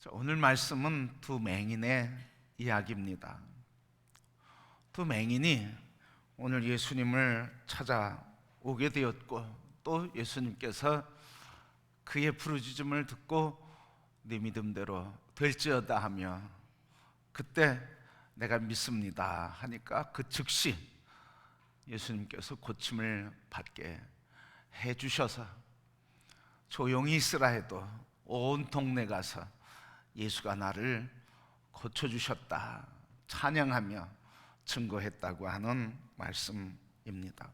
오늘 말씀은 두 맹인의 이야기입니다. 두 맹인이 오늘 예수님을 찾아오게 되었고, 또 예수님께서 그의 부르짖음을 듣고 네 믿음대로 될지어다 하며, 그때 내가 믿습니다 하니까 그 즉시 예수님께서 고침을 받게 해주셔서 조용히 있으라 해도 온 동네 가서 예수가 나를 고쳐주셨다 찬양하며 증거했다고 하는 말씀입니다.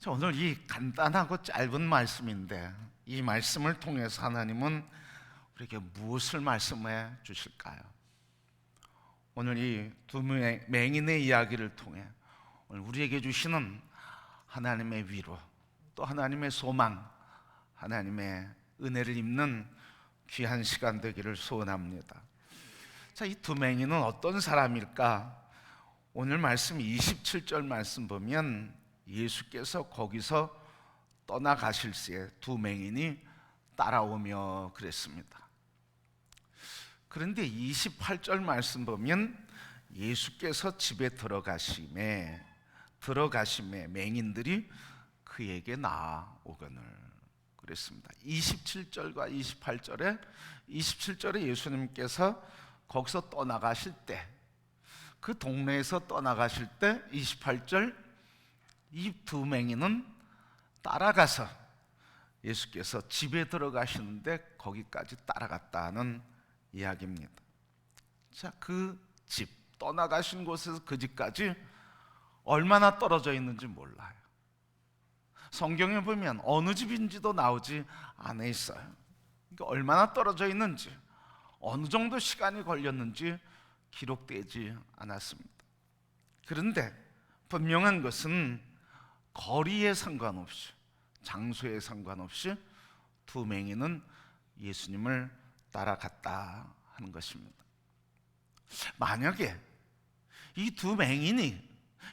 오늘 이 간단하고 짧은 말씀인데, 이 말씀을 통해서 하나님은 우리에게 무엇을 말씀해 주실까요? 오늘 이 두 맹인의 이야기를 통해 오늘 우리에게 주시는 하나님의 위로, 또 하나님의 소망, 하나님의 은혜를 입는 귀한 시간 되기를 소원합니다. 이 두 맹인은 어떤 사람일까? 오늘 말씀 27절 말씀 보면 예수께서 거기서 떠나가실 새 두 맹인이 따라오며 그랬습니다. 그런데 28절 말씀 보면 예수께서 집에 들어가심에 맹인들이 그에게 나아오거늘 그랬습니다. 27절과 28절에 27절에 예수님께서 거기서 떠나가실 때, 그 동네에서 떠나가실 때 28절 이 두 맹인은 따라가서 예수께서 집에 들어가시는데 거기까지 따라갔다는 이야기입니다. 그 집, 떠나가신 곳에서 그 집까지 얼마나 떨어져 있는지 몰라요. 성경에 보면 어느 집인지도 나오지 않아 있어요. 그러니까 얼마나 떨어져 있는지, 어느 정도 시간이 걸렸는지 기록되지 않았습니다. 그런데 분명한 것은 거리에 상관없이, 장소에 상관없이 두 맹인은 예수님을 따라갔다 하는 것입니다. 만약에 이 두 맹인이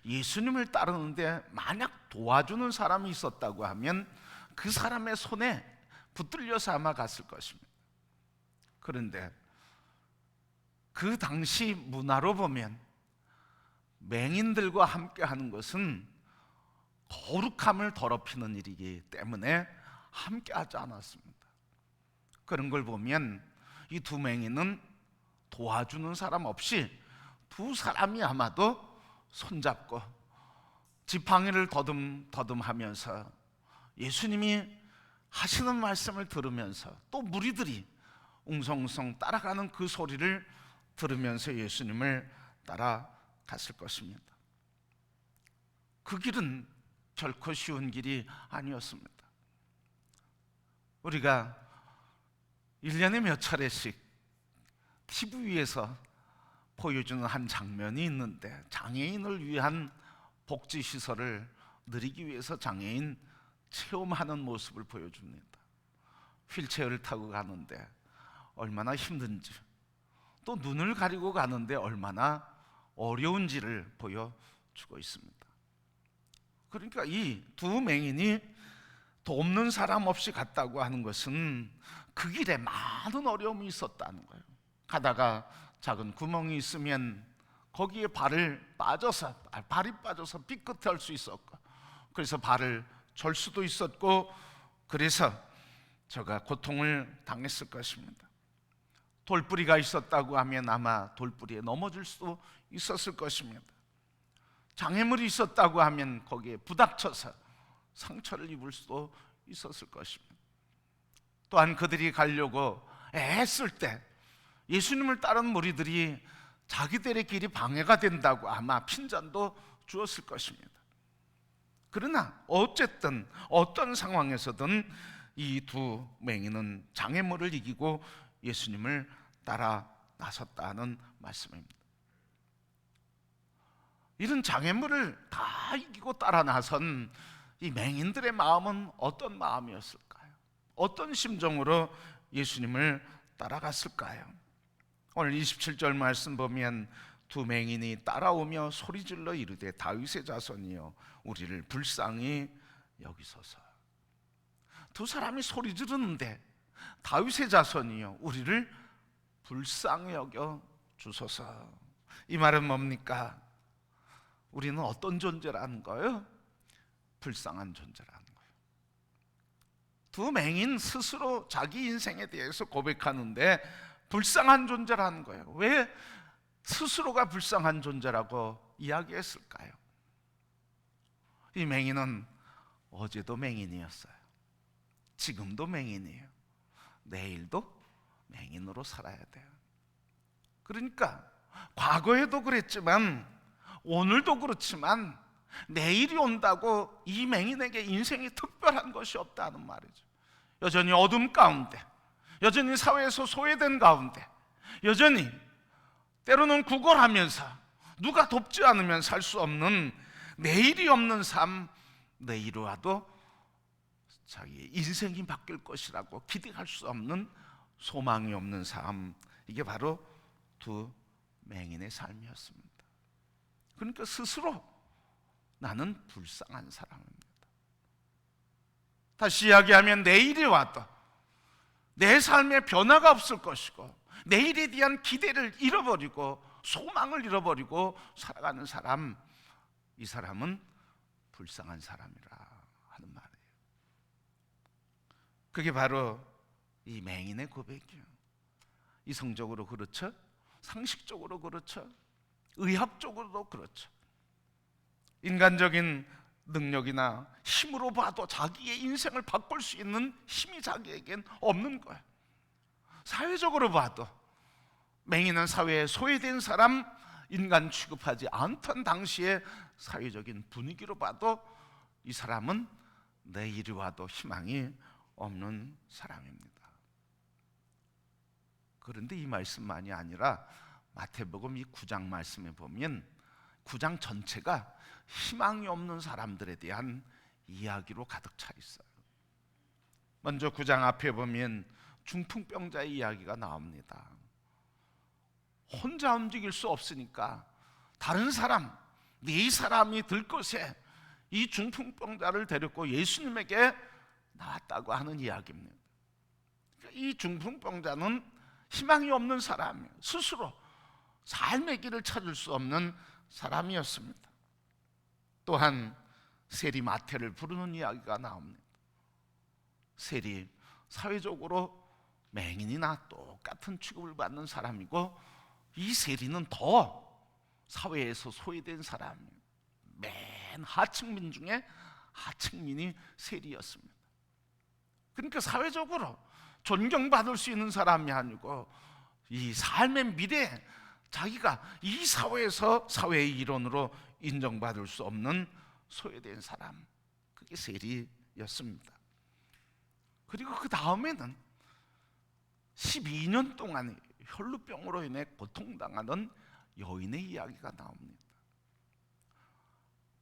예수님을 따르는데 만약 도와주는 사람이 있었다고 하면 그 사람의 손에 붙들려서 아마 갔을 것입니다. 그런데 그 당시 문화로 보면 맹인들과 함께 하는 것은 거룩함을 더럽히는 일이기 때문에 함께 하지 않았습니다. 그런 걸 보면 이 두 맹인은 도와주는 사람 없이 두 사람이 아마도 손잡고 지팡이를 더듬하면서 예수님이 하시는 말씀을 들으면서, 또 무리들이 웅성웅성 따라가는 그 소리를 들으면서 예수님을 따라갔을 것입니다. 그 길은 결코 쉬운 길이 아니었습니다. 우리가 1년에 몇 차례씩 TV에서 보여주는 한 장면이 있는데, 장애인을 위한 복지시설을 누리기 위해서 장애인 체험하는 모습을 보여줍니다. 휠체어를 타고 가는데 얼마나 힘든지, 또 눈을 가리고 가는데 얼마나 어려운지를 보여주고 있습니다. 그러니까 이 두 맹인이 돕는 사람 없이 갔다고 하는 것은 그 길에 많은 어려움이 있었다는 거예요. 가다가 작은 구멍이 있으면 거기에 발이 빠져서 삐끗할 수 있었고, 그래서 발을 절 수도 있었고, 그래서 저가 고통을 당했을 것입니다. 돌뿌리가 있었다고 하면 아마 돌뿌리에 넘어질 수도 있었을 것입니다. 장애물이 있었다고 하면 거기에 부닥쳐서 상처를 입을 수도 있었을 것입니다. 또한 그들이 가려고 애쓸 때 예수님을 따르는 무리들이 자기들의 길이 방해가 된다고 아마 핀잔도 주었을 것입니다. 그러나 어쨌든 어떤 상황에서든 이 두 맹인은 장애물을 이기고 예수님을 따라 나섰다는 말씀입니다. 이런 장애물을 다 이기고 따라 나선 이 맹인들의 마음은 어떤 마음이었을까요? 어떤 심정으로 예수님을 따라갔을까요? 오늘 27절 말씀 보면 두 맹인이 따라오며 소리질러 이르되 다윗의 자손이여 우리를 불쌍히 여기소서. 두 사람이 소리 지르는데 다윗의 자손이여 우리를 불쌍히 여겨 주소서. 이 말은 뭡니까? 우리는 어떤 존재라는 거예요? 불쌍한 존재라는 거예요. 두 맹인 스스로 자기 인생에 대해서 고백하는데 불쌍한 존재라는 거예요. 왜 스스로가 불쌍한 존재라고 이야기했을까요? 이 맹인은 어제도 맹인이었어요. 지금도 맹인이에요. 내일도 맹인으로 살아야 돼요. 그러니까 과거에도 그랬지만 오늘도 그렇지만 내일이 온다고 이 맹인에게 인생이 특별한 것이 없다는 말이죠. 여전히 어둠 가운데, 여전히 사회에서 소외된 가운데, 여전히 때로는 구걸하면서 누가 돕지 않으면 살 수 없는 내일이 없는 삶, 내일이 와도 자기 인생이 바뀔 것이라고 기대할 수 없는 소망이 없는 삶, 이게 바로 두 맹인의 삶이었습니다. 그러니까 스스로 나는 불쌍한 사람입니다. 다시 이야기하면 내일이 와도 내 삶에 변화가 없을 것이고 내일에 대한 기대를 잃어버리고 소망을 잃어버리고 살아가는 사람, 이 사람은 불쌍한 사람이라 하는 말이에요. 그게 바로 이 맹인의 고백이에요. 이성적으로 그렇죠, 상식적으로 그렇죠, 의학적으로도 그렇죠. 인간적인 능력이나 힘으로 봐도 자기의 인생을 바꿀 수 있는 힘이 자기에겐 없는 거예요. 사회적으로 봐도 맹인은 사회에 소외된 사람, 인간 취급하지 않던 당시의 사회적인 분위기로 봐도 이 사람은 내일이 와도 희망이 없는 사람입니다. 그런데 이 말씀만이 아니라 마태복음 이 9장 말씀에 보면 9장 전체가 희망이 없는 사람들에 대한 이야기로 가득 차 있어요. 먼저 9장 앞에 보면 중풍병자의 이야기가 나옵니다. 혼자 움직일 수 없으니까 다른 사람, 네 사람이 들 것에 이 중풍병자를 데리고 예수님에게 나왔다고 하는 이야기입니다. 이 중풍병자는 희망이 없는 사람이에요. 스스로 삶의 길을 찾을 수 없는 사람이었습니다. 또한 세리 마태를 부르는 이야기가 나옵니다. 세리, 사회적으로 맹인이나 똑같은 취급을 받는 사람이고, 이 세리는 더 사회에서 소외된 사람이에요. 맨 하층민 중에 하층민이 세리였습니다. 그러니까 사회적으로 존경받을 수 있는 사람이 아니고 이 삶의 미래에 자기가 이 사회에서 사회의 일원으로 인정받을 수 없는 소외된 사람, 그게 세리였습니다. 그리고 그 다음에는 12년 동안 혈루병으로 인해 고통당하는 여인의 이야기가 나옵니다.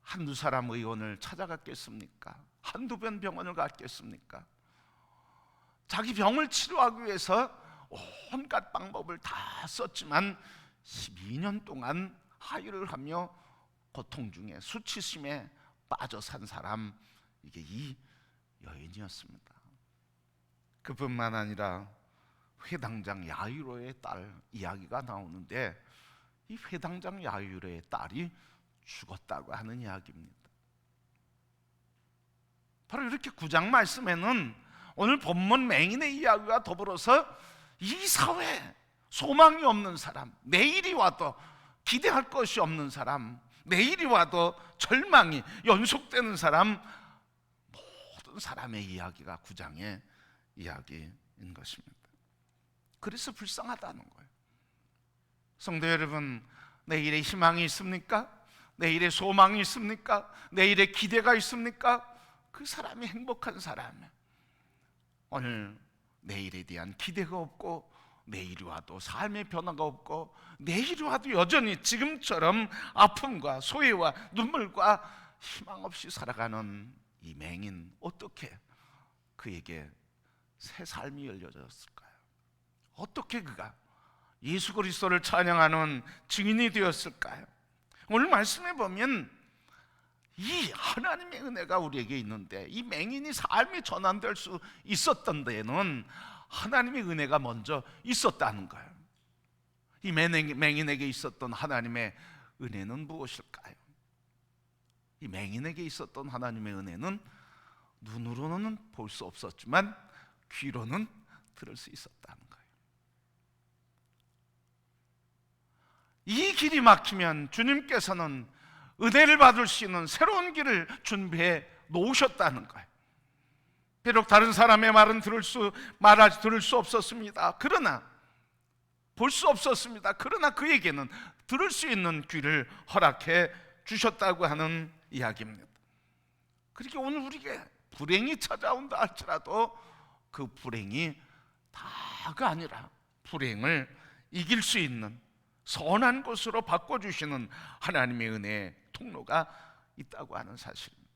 한두 사람 의원을 찾아갔겠습니까? 한두 번 병원을 갔겠습니까? 자기 병을 치료하기 위해서 온갖 방법을 다 썼지만 12년 동안 하혈을 하며 고통 중에 수치심에 빠져 산 사람, 이게 이 여인이었습니다. 그뿐만 아니라 회당장 야이로의 딸 이야기가 나오는데, 이 회당장 야이로의 딸이 죽었다고 하는 이야기입니다. 바로 이렇게 9장 말씀에는 오늘 본문 맹인의 이야기와 더불어서 이 사회에 소망이 없는 사람, 내일이 와도 기대할 것이 없는 사람, 내일이 와도 절망이 연속되는 사람, 모든 사람의 이야기가 9장의 이야기인 것입니다. 그래서 불쌍하다는 거예요. 성도 여러분, 내일의 희망이 있습니까? 내일의 소망이 있습니까? 내일의 기대가 있습니까? 그 사람이 행복한 사람이에요. 오늘 내일에 대한 기대가 없고, 내일이 와도 삶의 변화가 없고, 내일이 와도 여전히 지금처럼 아픔과 소외와 눈물과 희망 없이 살아가는 이 맹인, 어떻게 그에게 새 삶이 열려졌을까요? 어떻게 그가 예수 그리스도를 찬양하는 증인이 되었을까요? 오늘 말씀해 보면 이 하나님의 은혜가 우리에게 있는데, 이 맹인이 삶이 전환될 수 있었던 데에는 하나님의 은혜가 먼저 있었다는 거예요. 이 맹인에게 있었던 하나님의 은혜는 무엇일까요? 이 맹인에게 있었던 하나님의 은혜는 눈으로는 볼 수 없었지만 귀로는 들을 수 있었다는 거예요. 이 길이 막히면 주님께서는 은혜를 받을 수 있는 새로운 길을 준비해 놓으셨다는 거예요. 비록 다른 사람의 말은 들을 수 없었습니다. 그러나 볼 수 없었습니다. 그러나 그에게는 들을 수 있는 귀를 허락해 주셨다고 하는 이야기입니다. 그렇게 오늘 우리에게 불행이 찾아온다 할지라도 그 불행이 다가 아니라 불행을 이길 수 있는 선한 것으로 바꿔주시는 하나님의 은혜의 통로가 있다고 하는 사실입니다.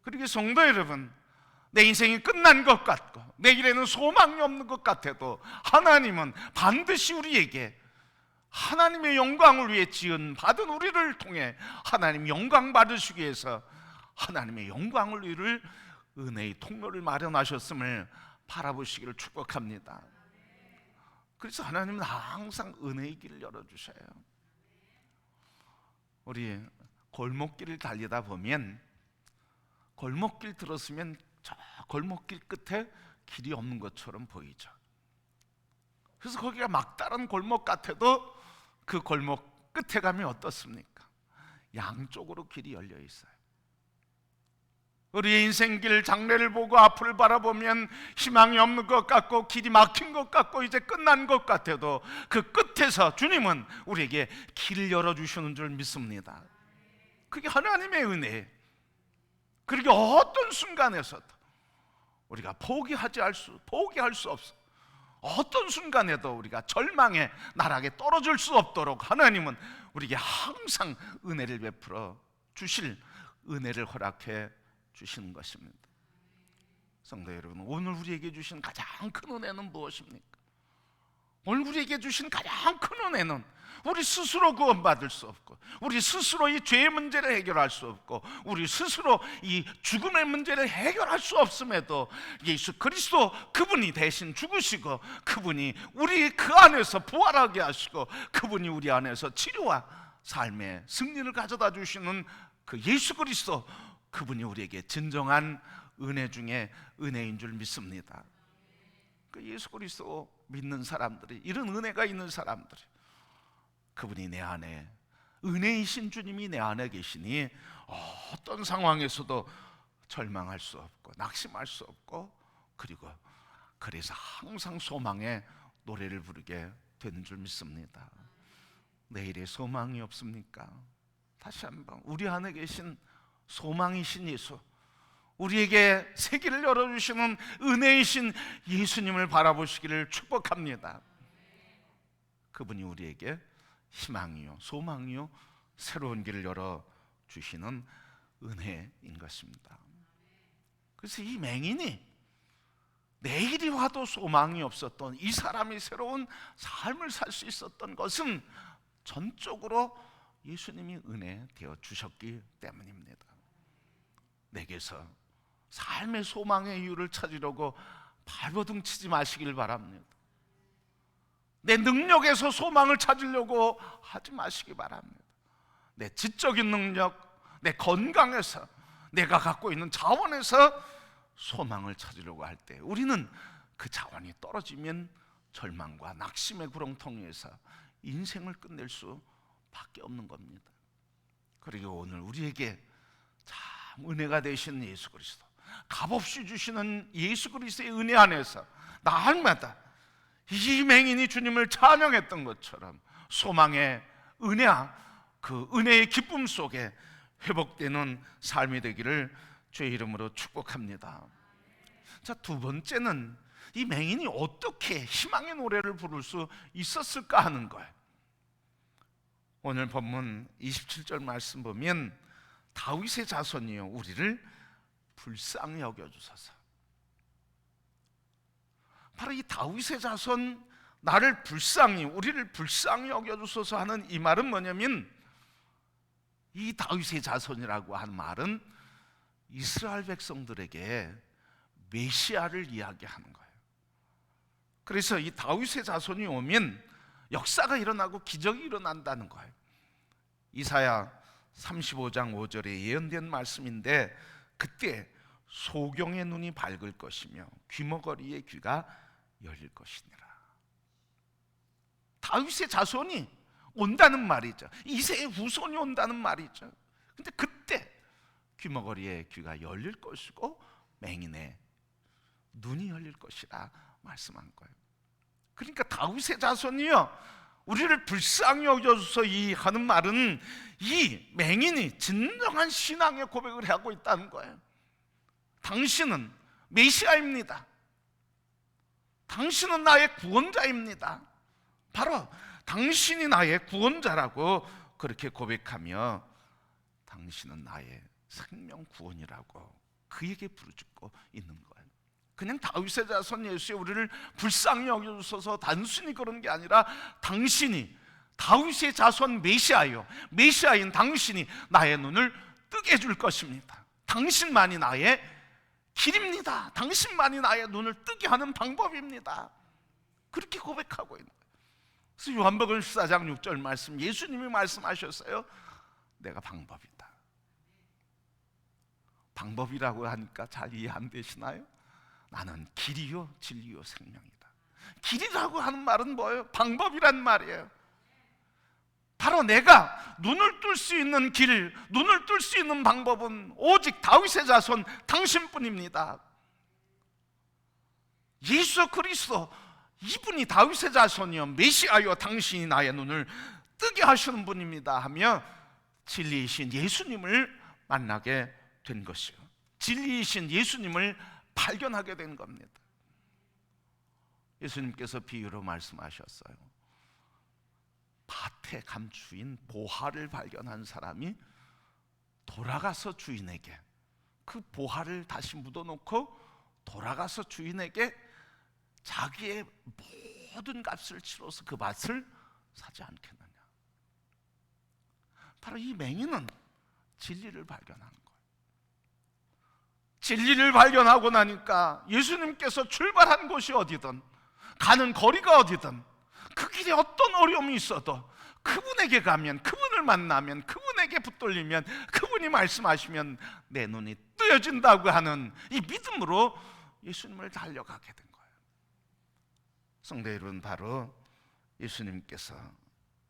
그리고 성도 여러분, 내 인생이 끝난 것 같고 내일에는 소망이 없는 것 같아도 하나님은 반드시 우리에게 하나님의 영광을 위해 지은 받은 우리를 통해 하나님 영광 받으시기 위해서 하나님의 영광을 이룰 은혜의 통로를 마련하셨음을 바라보시기를 축복합니다. 그래서 하나님은 항상 은혜의 길을 열어주셔요. 우리 골목길을 달리다 보면 골목길 들었으면 저 골목길 끝에 길이 없는 것처럼 보이죠. 그래서 거기가 막다른 골목 같아도 그 골목 끝에 가면 어떻습니까? 양쪽으로 길이 열려 있어요. 우리의 인생길 장래를 보고 앞을 바라보면 희망이 없는 것 같고 길이 막힌 것 같고 이제 끝난 것 같아도 그 끝에서 주님은 우리에게 길을 열어주시는 줄 믿습니다. 그게 하나님의 은혜예요. 그렇게 어떤 순간에서도 우리가 포기할 수 없어. 어떤 순간에도 우리가 절망의 나락에 떨어질 수 없도록 하나님은 우리에게 항상 은혜를 베풀어 주실 은혜를 허락해 주시는 것입니다. 성도 여러분, 오늘 우리에게 주신 가장 큰 은혜는 무엇입니까? 오늘 우리에게 주신 가장 큰 은혜는 우리 스스로 구원받을 수 없고 우리 스스로 이 죄의 문제를 해결할 수 없고 우리 스스로 이 죽음의 문제를 해결할 수 없음에도 예수 그리스도 그분이 대신 죽으시고 그분이 우리 그 안에서 부활하게 하시고 그분이 우리 안에서 치료와 삶의 승리를 가져다 주시는 그 예수 그리스도 그분이 우리에게 진정한 은혜 중에 은혜인 줄 믿습니다. 그 예수 그리스도 믿는 사람들이, 이런 은혜가 있는 사람들이, 그분이 내 안에, 은혜이신 주님이 내 안에 계시니 어떤 상황에서도 절망할 수 없고 낙심할 수 없고 그리고 그래서 항상 소망의 노래를 부르게 되는 줄 믿습니다. 내일에 소망이 없습니까? 다시 한번 우리 안에 계신 소망이신 예수, 우리에게 세계를 열어주시는 은혜이신 예수님을 바라보시기를 축복합니다. 그분이 우리에게 희망이요 소망이요 새로운 길을 열어주시는 은혜인 것입니다. 그래서 이 맹인이 내일이 와도 소망이 없었던 이 사람이 새로운 삶을 살 수 있었던 것은 전적으로 예수님이 은혜 되어 주셨기 때문입니다. 내게서 삶의 소망의 이유를 찾으려고 발버둥 치지 마시길 바랍니다. 내 능력에서 소망을 찾으려고 하지 마시기 바랍니다. 내 지적인 능력, 내 건강에서, 내가 갖고 있는 자원에서 소망을 찾으려고 할 때 우리는 그 자원이 떨어지면 절망과 낙심의 구렁텅이에서 인생을 끝낼 수밖에 없는 겁니다. 그리고 오늘 우리에게 참 은혜가 되신 예수 그리스도, 값없이 주시는 예수 그리스도의 은혜 안에서 날마다 이 맹인이 주님을 찬양했던 것처럼 소망의 은혜와 그 은혜의 기쁨 속에 회복되는 삶이 되기를 주의 이름으로 축복합니다. 자, 두 번째는 이 맹인이 어떻게 희망의 노래를 부를 수 있었을까 하는 거예요. 오늘 본문 27절 말씀 보면 다윗의 자손이여 우리를 불쌍히 여겨주소서. 바로 이 다윗의 자손, 나를 불쌍히, 우리를 불쌍히 여겨주소서 하는 이 말은 뭐냐면, 이 다윗의 자손이라고 하는 말은 이스라엘 백성들에게 메시아를 이야기하는 거예요. 그래서 이 다윗의 자손이 오면 역사가 일어나고 기적이 일어난다는 거예요. 이사야 35장 5절에 예언된 말씀인데, 그때 소경의 눈이 밝을 것이며 귀머거리의 귀가 열릴 것이니라. 다윗의 자손이 온다는 말이죠. 이새의 후손이 온다는 말이죠. 근데 그때 귀머거리의 귀가 열릴 것이고 맹인의 눈이 열릴 것이라 말씀한 거예요. 그러니까 다윗의 자손이요, 우리를 불쌍히 여겨줘서 이 하는 말은 이 맹인이 진정한 신앙의 고백을 하고 있다는 거예요. 당신은 메시아입니다. 당신은 나의 구원자입니다. 바로 당신이 나의 구원자라고 그렇게 고백하며 당신은 나의 생명 구원이라고 그에게 부르짖고 있는 거예요. 그냥 다윗의 자손 예수에 우리를 불쌍히 여겨주셔서 단순히 그런 게 아니라 당신이 다윗의 자손 메시아요, 메시아인 당신이 나의 눈을 뜨게 해줄 것입니다. 당신만이 나의 길입니다. 당신만이 나의 눈을 뜨게 하는 방법입니다. 그렇게 고백하고 있는 거예요. 그래서 요한복음 14장 6절 말씀, 예수님이 말씀하셨어요. 내가 방법이다. 방법이라고 하니까 잘 이해 안 되시나요? 나는 길이요 진리요 생명이다. 길이라고 하는 말은 뭐예요? 방법이란 말이에요. 바로 내가 눈을 뜰 수 있는 길, 눈을 뜰 수 있는 방법은 오직 다윗의 자손 당신뿐입니다. 예수 그리스도, 이분이 다윗의 자손이요 메시아요 당신이 나의 눈을 뜨게 하시는 분입니다 하며 진리이신 예수님을 만나게 된 것이요, 진리이신 예수님을 발견하게 된 겁니다. 예수님께서 비유로 말씀하셨어요. 밭의 감추인 보화를 발견한 사람이 돌아가서 주인에게 그 보화를 다시 묻어놓고 돌아가서 주인에게 자기의 모든 값을 치러서 그 밭을 사지 않겠느냐. 바로 이 맹인은 진리를 발견한 거예요. 진리를 발견하고 나니까 예수님께서 출발한 곳이 어디든, 가는 거리가 어디든, 그 길에 어떤 어려움이 있어도 그분에게 가면, 그분을 만나면, 그분에게 붙들리면, 그분이 말씀하시면 내 눈이 뜨여진다고 하는 이 믿음으로 예수님을 달려가게 된 거예요. 성도 여러분, 바로 예수님께서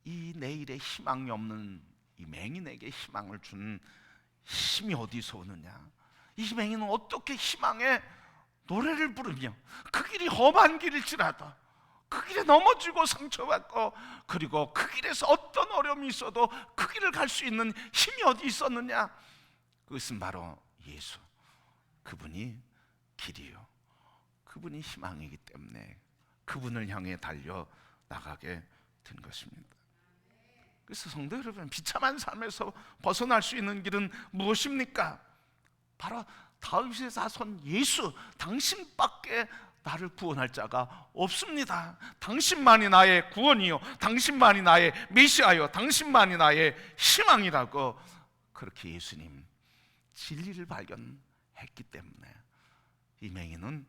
이 내일에 희망이 없는 이 맹인에게 희망을 준 힘이 어디서 오느냐. 이 맹인은 어떻게 희망의 노래를 부르며 그 길이 험한 길일지라도 그 길에 넘어지고 상처받고 그리고 그 길에서 어떤 어려움이 있어도 그 길을 갈 수 있는 힘이 어디 있었느냐. 그것은 바로 예수, 그분이 길이요, 그분이 희망이기 때문에 그분을 향해 달려 나가게 된 것입니다. 그래서 성도 여러분, 비참한 삶에서 벗어날 수 있는 길은 무엇입니까? 바로 다윗의 자손 예수, 당신밖에 나를 구원할 자가 없습니다. 당신만이 나의 구원이요, 당신만이 나의 메시아요, 당신만이 나의 희망이라고 그렇게 예수님 진리를 발견했기 때문에 이 맹인은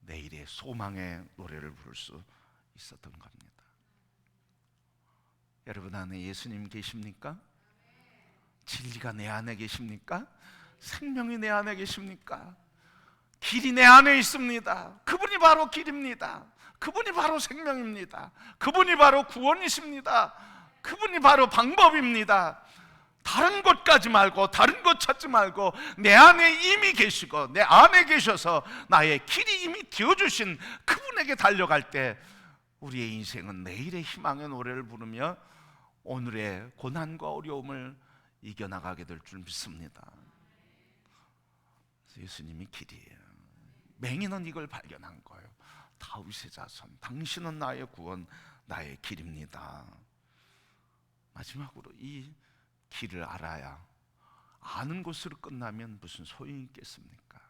내일의 소망의 노래를 부를 수 있었던 겁니다. 여러분 안에 예수님 계십니까? 진리가 내 안에 계십니까? 생명이 내 안에 계십니까? 길이 내 안에 있습니다. 그분이 바로 길입니다. 그분이 바로 생명입니다. 그분이 바로 구원이십니다. 그분이 바로 방법입니다. 다른 것 가지 말고, 다른 것 찾지 말고 내 안에 이미 계시고 내 안에 계셔서 나의 길이 이미 되어주신 그분에게 달려갈 때 우리의 인생은 내일의 희망의 노래를 부르며 오늘의 고난과 어려움을 이겨나가게 될 줄 믿습니다. 예수님이 길이에요. 맹인은 이걸 발견한 거예요. 다윗의 자손, 당신은 나의 구원, 나의 길입니다. 마지막으로 이 길을 알아야, 아는 것으로 끝나면 무슨 소용이 있겠습니까?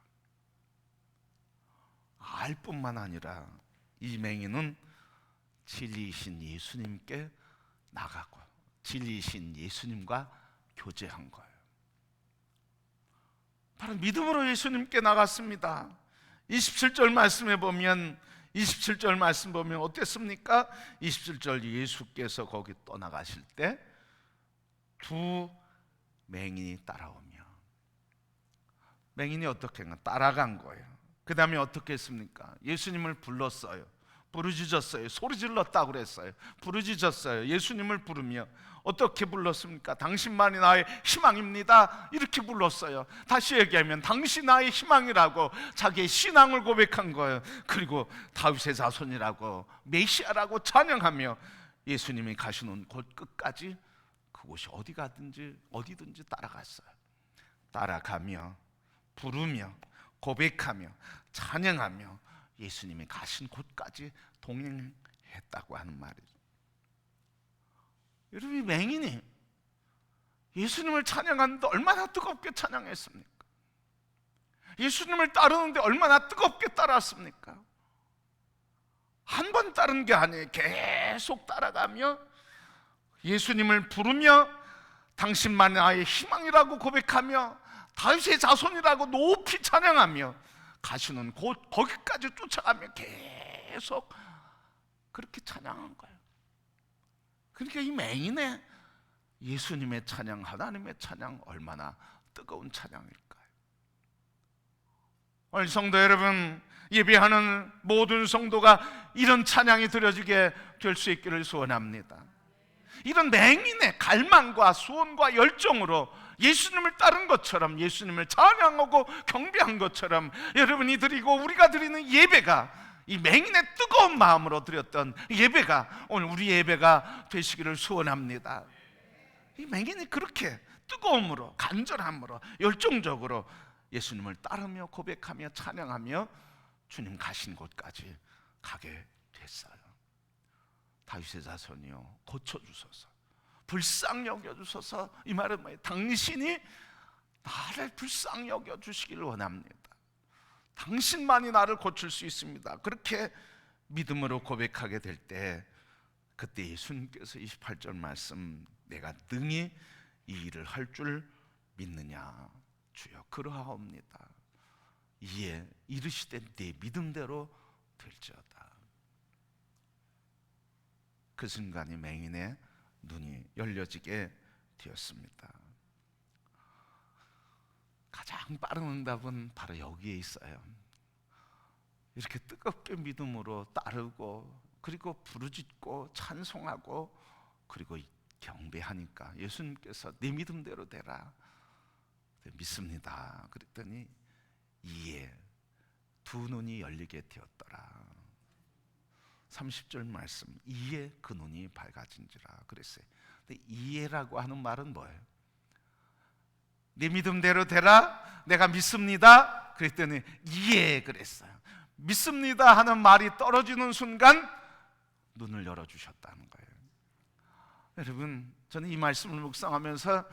알 뿐만 아니라 이 맹인은 진리이신 예수님께 나가고 진리이신 예수님과 교제한 거예요. 바로 믿음으로 예수님께 나갔습니다. 27절 말씀에 보면 27절 말씀 보면 어땠습니까? 27절 예수께서 거기 떠나가실 때 두 맹인이 따라오며, 맹인이 어떻게 따라간 거예요. 그 다음에 어떻게 했습니까? 예수님을 불렀어요. 부르짖었어요. 소리 질렀다고 그랬어요. 부르짖었어요. 예수님을 부르며 어떻게 불렀습니까? 당신만이 나의 희망입니다, 이렇게 불렀어요. 다시 얘기하면 당신 나의 희망이라고 자기의 신앙을 고백한 거예요. 그리고 다윗의 자손이라고, 메시아라고 찬양하며 예수님이 가시는 곳 끝까지, 그곳이 어디든지 따라갔어요. 따라가며 부르며 고백하며 찬양하며 예수님이 가신 곳까지 동행했다고 하는 말이죠. 여러분, 이 맹인이 예수님을 찬양하는데 얼마나 뜨겁게 찬양했습니까? 예수님을 따르는데 얼마나 뜨겁게 따랐습니까? 한 번 따른 게 아니에요. 계속 따라가며 예수님을 부르며 당신만 나의 희망이라고 고백하며 다윗의 자손이라고 높이 찬양하며 가시는 곳 거기까지 쫓아가며 계속 그렇게 찬양한 거예요. 그러니까 이 맹인의 예수님의 찬양, 하나님의 찬양, 얼마나 뜨거운 찬양일까요? 오늘 성도 여러분, 예배하는 모든 성도가 이런 찬양이 드려지게 될 수 있기를 소원합니다. 이런 맹인의 갈망과 소원과 열정으로 예수님을 따른 것처럼, 예수님을 찬양하고 경배한 것처럼 여러분이 드리고 우리가 드리는 예배가, 이 맹인의 뜨거운 마음으로 드렸던 예배가 오늘 우리 예배가 되시기를 소원합니다. 이 맹인이 그렇게 뜨거움으로, 간절함으로, 열정적으로 예수님을 따르며 고백하며 찬양하며 주님 가신 곳까지 가게 됐어요. 다윗의 자손이요, 고쳐주소서, 불쌍히 여겨주소서. 이 말은 뭐예요? 당신이 나를 불쌍히 여겨주시기를 원합니다. 당신만이 나를 고칠 수 있습니다. 그렇게 믿음으로 고백하게 될 때, 그때 예수님께서 28절 말씀, 내가 능히 이 일을 할 줄 믿느냐? 주여 그러하옵니다. 이에 이르시되 네 믿음대로 될지어다. 그 순간에 맹인의 눈이 열려지게 되었습니다. 가장 빠른 응답은 바로 여기에 있어요. 이렇게 뜨겁게 믿음으로 따르고, 그리고 부르짖고 찬송하고, 그리고 경배하니까 예수님께서 내 믿음대로 되라, 믿습니다 그랬더니 이에 두 눈이 열리게 되었더라. 30절 말씀, 이에 그 눈이 밝아진지라 그랬어요. 근데 이에라고 하는 말은 뭐예요? 내 믿음대로 되라, 내가 믿습니다 그랬더니 이에 그랬어요. 믿습니다 하는 말이 떨어지는 순간 눈을 열어주셨다는 거예요. 여러분, 저는 이 말씀을 묵상하면서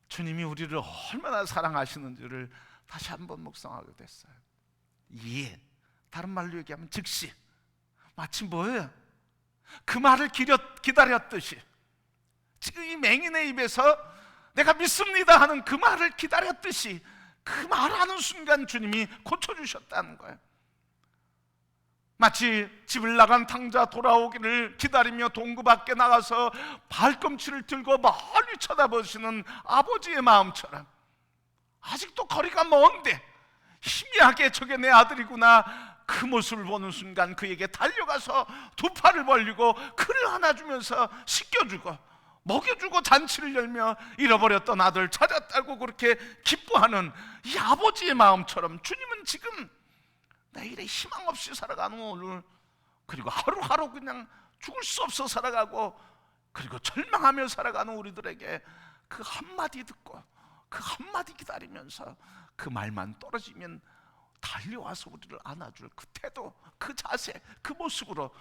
주님이 우리를 얼마나 사랑하시는지를 다시 한번 묵상하게 됐어요. 이에, 다른 말로 얘기하면 즉시, 마치 뭐예요? 그 말을 기다렸듯이, 지금 이 맹인의 입에서 내가 믿습니다 하는 그 말을 기다렸듯이 그 말하는 순간 주님이 고쳐주셨다는 거예요. 마치 집을 나간 탕자 돌아오기를 기다리며 동구 밖에 나가서 발꿈치를 들고 멀리 쳐다보시는 아버지의 마음처럼, 아직도 거리가 먼데 희미하게 저게 내 아들이구나, 그 모습을 보는 순간 그에게 달려가서 두 팔을 벌리고 그를 안아주면서 씻겨주고 먹여주고 잔치를 열며 잃어버렸던 아들 찾았다고 그렇게 기뻐하는 이 아버지의 마음처럼 주님은 지금 내일에 희망 없이 살아가는 오늘, 그리고 하루하루 그냥 죽을 수 없어 살아가고, 그리고 절망하며 살아가는 우리들에게 그 한마디 듣고 그 한마디 기다리면서 그 말만 떨어지면 달려와서 우리를 안아줄 그 태도, 그 자세, 그 모습으로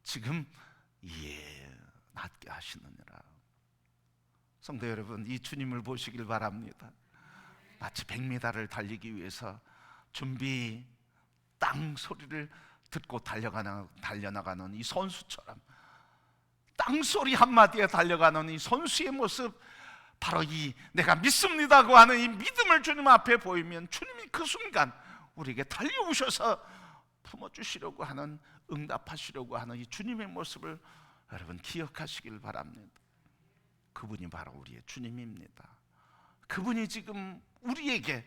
지금 이에 낫게 하시느니라. 성도 여러분, 이 주님을 보시길 바랍니다. 마치 100m를 달리기 위해서 준비 땅 소리를 듣고 달려나가는 이 선수처럼, 땅 소리 한마디에 달려가는 이 선수의 모습, 바로 이 내가 믿습니다고 하는 이 믿음을 주님 앞에 보이면 주님이 그 순간 우리에게 달려오셔서 품어주시려고 하는, 응답하시려고 하는 이 주님의 모습을 여러분 기억하시길 바랍니다. 그분이 바로 우리의 주님입니다. 그분이 지금 우리에게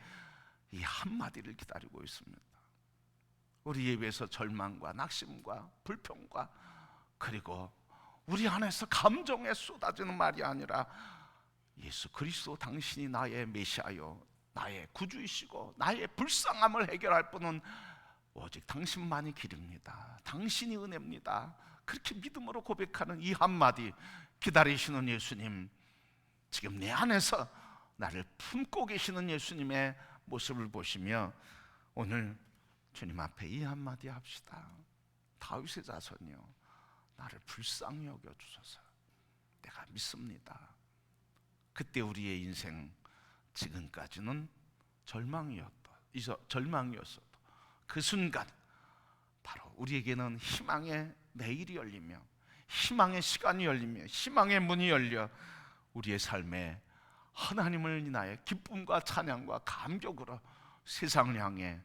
이 한마디를 기다리고 있습니다. 우리에 위해서 절망과 낙심과 불평과 그리고 우리 안에서 감정에 쏟아지는 말이 아니라 예수 그리스도 당신이 나의 메시아요, 나의 구주이시고 나의 불쌍함을 해결할 분은 오직 당신만이 길입니다. 당신이 은혜입니다. 그렇게 믿음으로 고백하는 이 한마디, 기다리시는 예수님, 지금 내 안에서 나를 품고 계시는 예수님의 모습을 보시며 오늘 주님 앞에 이 한마디 합시다. 다윗의 자손이요, 나를 불쌍히 여겨주소서. 내가 믿습니다. 그때 우리의 인생, 지금까지는 절망이었어도 그 순간 바로 우리에게는 희망의 내일이 열리며 희망의 시간이 열리며 희망의 문이 열려 우리의 삶에 하나님을 인하여 기쁨과 찬양과 감격으로 세상을 향해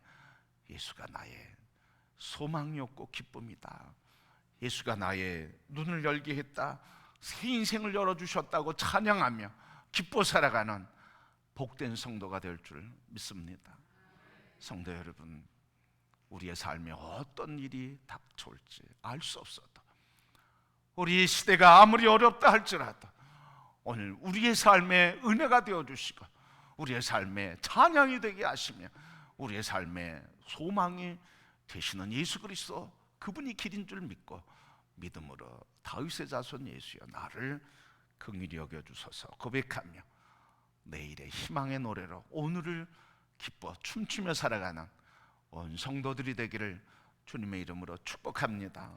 예수가 나의 소망이었고 기쁨이다, 예수가 나의 눈을 열게 했다, 새 인생을 열어주셨다고 찬양하며 기뻐 살아가는 복된 성도가 될 줄 믿습니다. 성도 여러분, 우리의 삶에 어떤 일이 닥쳐올지 알 수 없어도, 우리의 시대가 아무리 어렵다 할지라도 오늘 우리의 삶에 은혜가 되어주시고 우리의 삶에 찬양이 되게 하시며 우리의 삶에 소망이 되시는 예수 그리스도, 그분이 길인 줄 믿고 믿음으로 다윗의 자손 예수여 나를 긍휼히 여겨주소서 고백하며 내일의 희망의 노래로 오늘을 기뻐 춤추며 살아가는 온 성도들이 되기를 주님의 이름으로 축복합니다.